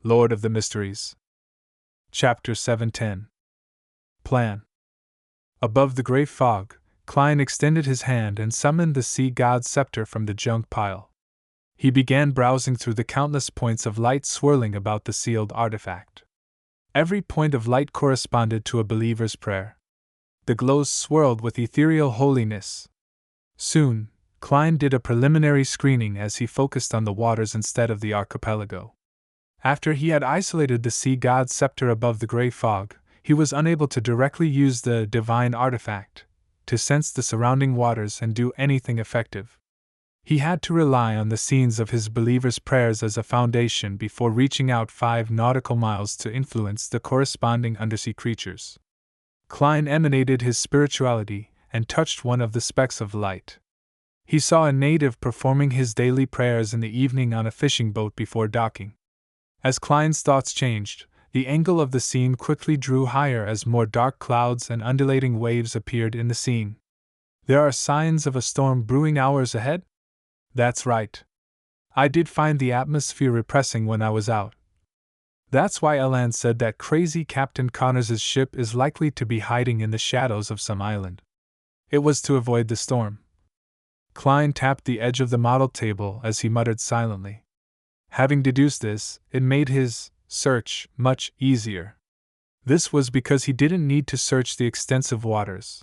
Lord of the Mysteries. Chapter 710. Plan. Above the gray fog, Klein extended his hand and summoned the sea god's scepter from the junk pile. He began browsing through the countless points of light swirling about the sealed artifact. Every point of light corresponded to a believer's prayer. The glows swirled with ethereal holiness. Soon, Klein did a preliminary screening as he focused on the waters instead of the archipelago. After he had isolated the sea god's scepter above the gray fog, he was unable to directly use the divine artifact to sense the surrounding waters and do anything effective. He had to rely on the scenes of his believers' prayers as a foundation before reaching out 5 nautical miles to influence the corresponding undersea creatures. Klein emanated his spirituality and touched one of the specks of light. He saw a native performing his daily prayers in the evening on a fishing boat before docking. As Klein's thoughts changed, the angle of the scene quickly drew higher as more dark clouds and undulating waves appeared in the scene. There are signs of a storm brewing hours ahead? That's right. I did find the atmosphere repressing when I was out. That's why Elan said that crazy Captain Connors' ship is likely to be hiding in the shadows of some island. It was to avoid the storm. Klein tapped the edge of the model table as he muttered silently. Having deduced this, it made his search much easier. This was because he didn't need to search the extensive waters.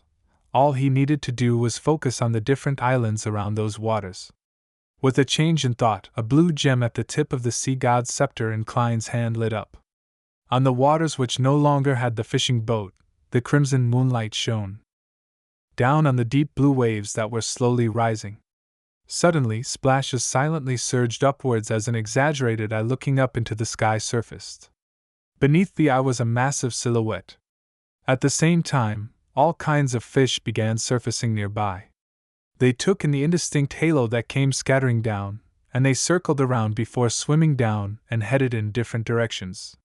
All he needed to do was focus on the different islands around those waters. With a change in thought, a blue gem at the tip of the sea god's scepter in Klein's hand lit up. On the waters which no longer had the fishing boat, the crimson moonlight shone down on the deep blue waves that were slowly rising. Suddenly, splashes silently surged upwards as an exaggerated eye looking up into the sky surfaced. Beneath the eye was a massive silhouette. At the same time, all kinds of fish began surfacing nearby. They took in the indistinct halo that came scattering down, and they circled around before swimming down and headed in different directions.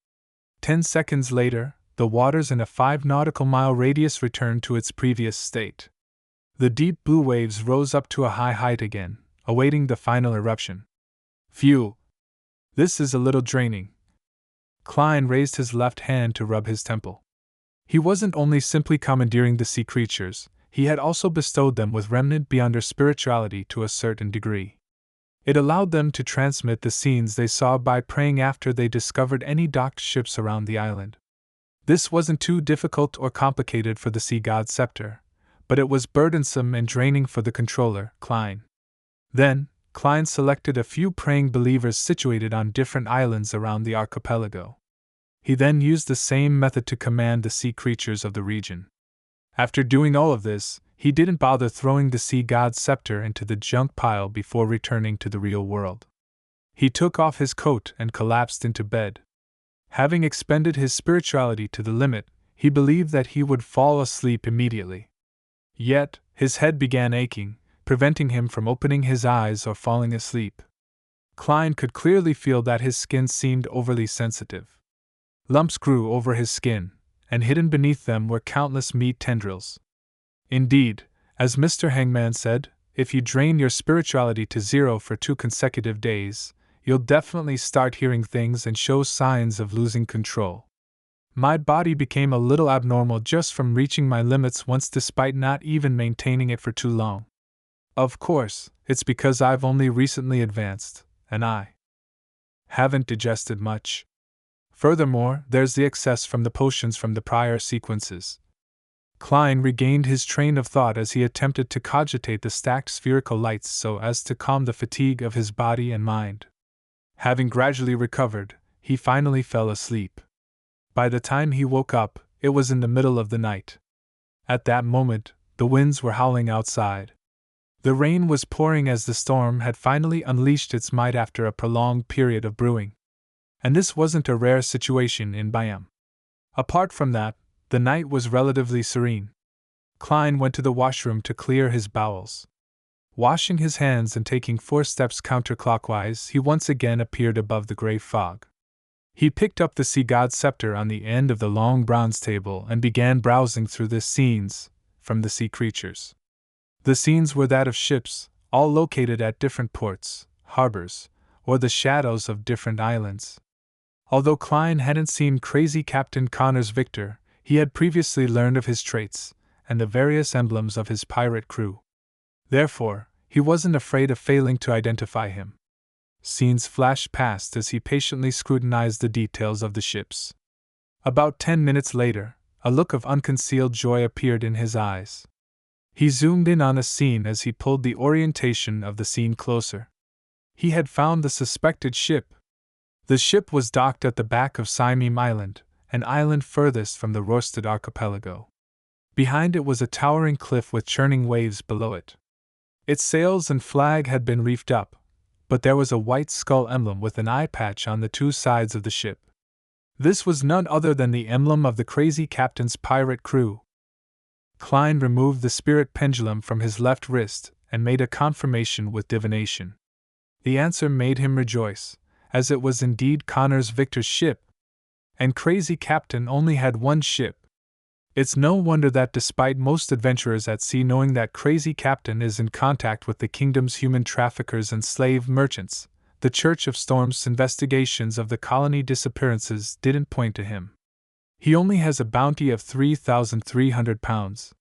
10 seconds later, the waters in a 5 nautical mile radius returned to its previous state. The deep blue waves rose up to a high height again, awaiting the final eruption. Phew! This is a little draining. Klein raised his left hand to rub his temple. He wasn't only simply commandeering the sea creatures, he had also bestowed them with remnant beyond their spirituality to a certain degree. It allowed them to transmit the scenes they saw by praying after they discovered any docked ships around the island. This wasn't too difficult or complicated for the sea god's scepter, but it was burdensome and draining for the controller, Klein. Then, Klein selected a few praying believers situated on different islands around the archipelago. He then used the same method to command the sea creatures of the region. After doing all of this, he didn't bother throwing the sea god's scepter into the junk pile before returning to the real world. He took off his coat and collapsed into bed. Having expended his spirituality to the limit, he believed that he would fall asleep immediately. Yet, his head began aching, preventing him from opening his eyes or falling asleep. Klein could clearly feel that his skin seemed overly sensitive. Lumps grew over his skin, and hidden beneath them were countless meat tendrils. Indeed, as Mr. Hangman said, if you drain your spirituality to 0 for 2 consecutive days, you'll definitely start hearing things and show signs of losing control. My body became a little abnormal just from reaching my limits once despite not even maintaining it for too long. Of course, it's because I've only recently advanced, and I haven't digested much. Furthermore, there's the excess from the potions from the prior sequences. Klein regained his train of thought as he attempted to cogitate the stacked spherical lights so as to calm the fatigue of his body and mind. Having gradually recovered, he finally fell asleep. By the time he woke up, it was in the middle of the night. At that moment, the winds were howling outside. The rain was pouring as the storm had finally unleashed its might after a prolonged period of brewing. And this wasn't a rare situation in Byam. Apart from that, the night was relatively serene. Klein went to the washroom to clear his bowels. Washing his hands and taking 4 steps counterclockwise, he once again appeared above the gray fog. He picked up the sea god's scepter on the end of the long bronze table and began browsing through the scenes from the sea creatures. The scenes were that of ships, all located at different ports, harbors, or the shadows of different islands. Although Klein hadn't seen crazy Captain Connors Victor, he had previously learned of his traits and the various emblems of his pirate crew. Therefore, he wasn't afraid of failing to identify him. Scenes flashed past as he patiently scrutinized the details of the ships. About 10 minutes later, a look of unconcealed joy appeared in his eyes. He zoomed in on a scene as he pulled the orientation of the scene closer. He had found the suspected ship. The ship was docked at the back of Simeem Island, an island furthest from the Rorstad archipelago. Behind it was a towering cliff with churning waves below it. Its sails and flag had been reefed up, but there was a white skull emblem with an eye patch on the two sides of the ship. This was none other than the emblem of the crazy captain's pirate crew. Klein removed the spirit pendulum from his left wrist and made a confirmation with divination. The answer made him rejoice, as it was indeed Connors Victor's ship. And crazy captain only had one ship. It's no wonder that despite most adventurers at sea knowing that crazy captain is in contact with the kingdom's human traffickers and slave merchants, the Church of Storm's investigations of the colony disappearances didn't point to him. He only has a bounty of 3,300 pounds.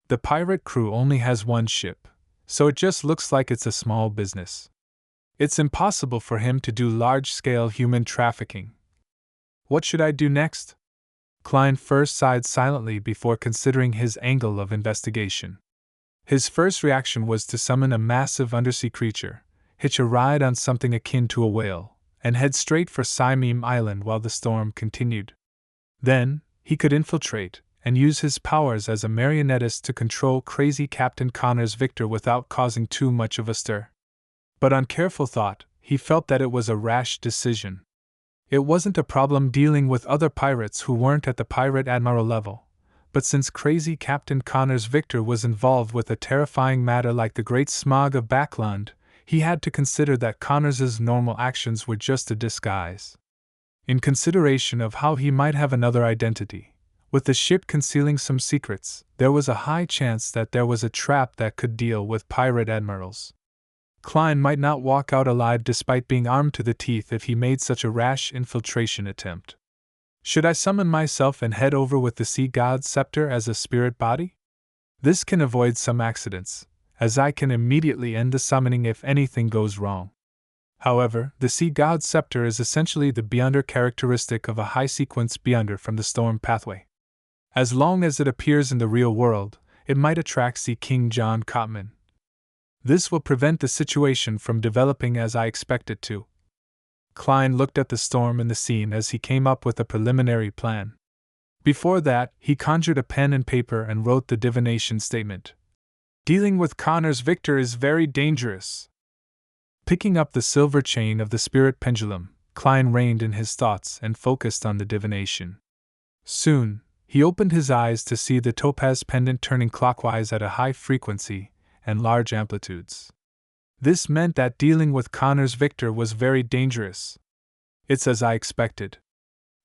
The pirate crew only has one ship, so it just looks like it's a small business. It's impossible for him to do large-scale human trafficking. What should I do next? Klein first sighed silently before considering his angle of investigation. His first reaction was to summon a massive undersea creature, hitch a ride on something akin to a whale, and head straight for Simeem Island while the storm continued. Then, he could infiltrate and use his powers as a marionettist to control crazy Captain Connors Victor without causing too much of a stir. But on careful thought, he felt that it was a rash decision. It wasn't a problem dealing with other pirates who weren't at the pirate admiral level, but since crazy Captain Connors Victor was involved with a terrifying matter like the Great Smog of Backland, he had to consider that Connors's normal actions were just a disguise. In consideration of how he might have another identity, with the ship concealing some secrets, there was a high chance that there was a trap that could deal with pirate admirals. Klein might not walk out alive despite being armed to the teeth if he made such a rash infiltration attempt. Should I summon myself and head over with the sea god's scepter as a spirit body? This can avoid some accidents, as I can immediately end the summoning if anything goes wrong. However, the sea god's scepter is essentially the Beyonder characteristic of a high-sequence Beyonder from the storm pathway. As long as it appears in the real world, it might attract Sea King John Cotman. This will prevent the situation from developing as I expect it to. Klein looked at the storm and the scene as he came up with a preliminary plan. Before that, he conjured a pen and paper and wrote the divination statement. Dealing with Connors Victor is very dangerous. Picking up the silver chain of the spirit pendulum, Klein reined in his thoughts and focused on the divination. Soon, he opened his eyes to see the topaz pendant turning clockwise at a high frequency and large amplitudes. This meant that dealing with Connors Victor was very dangerous. It's as I expected.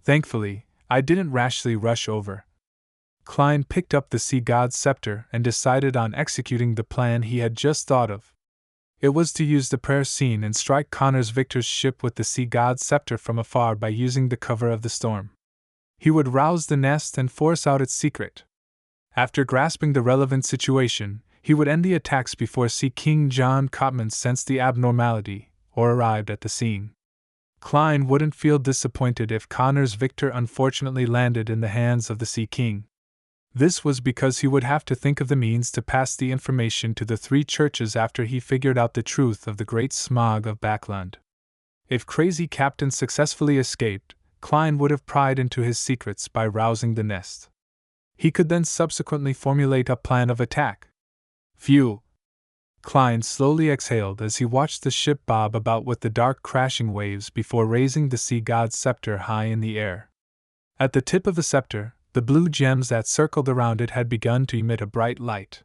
Thankfully, I didn't rashly rush over. Klein picked up the sea god's scepter and decided on executing the plan he had just thought of. It was to use the prayer scene and strike Connors Victor's ship with the sea god's scepter from afar by using the cover of the storm. He would rouse the nest and force out its secret. After grasping the relevant situation, he would end the attacks before Sea King John Cotman sensed the abnormality, or arrived at the scene. Klein wouldn't feel disappointed if Connors Victor unfortunately landed in the hands of the Sea King. This was because he would have to think of the means to pass the information to the three churches after he figured out the truth of the Great Smog of Backland. If Crazy Captain successfully escaped, Klein would have pried into his secrets by rousing the nest. He could then subsequently formulate a plan of attack. Phew! Klein slowly exhaled as he watched the ship bob about with the dark crashing waves before raising the sea god's scepter high in the air. At the tip of the scepter, the blue gems that circled around it had begun to emit a bright light.